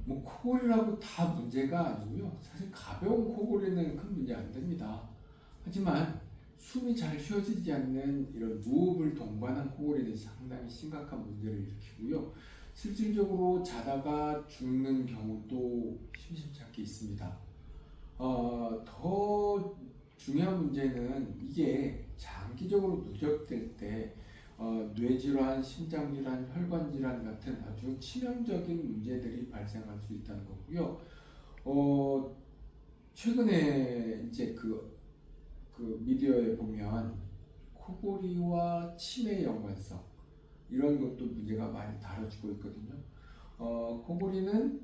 뭐 코골이라고 다 문제가 아니고요. 사실 가벼운 코골이는 큰 문제 안 됩니다. 하지만 숨이 잘 쉬어지지 않는 이런 무호흡을 동반한 코골이는 상당히 심각한 문제를 일으키고요. 실질적으로 자다가 죽는 경우도 심심치 않게 있습니다. 더 중요한 문제는 이게 장기적으로 누적될 때 뇌질환, 심장질환, 혈관질환 같은 아주 치명적인 문제들이 발생할 수 있다는 거고요. 최근에 이제 그 미디어에 보면 코골이와 치매의 연관성 이런 것도 문제가 많이 다뤄지고 있거든요. 코골이는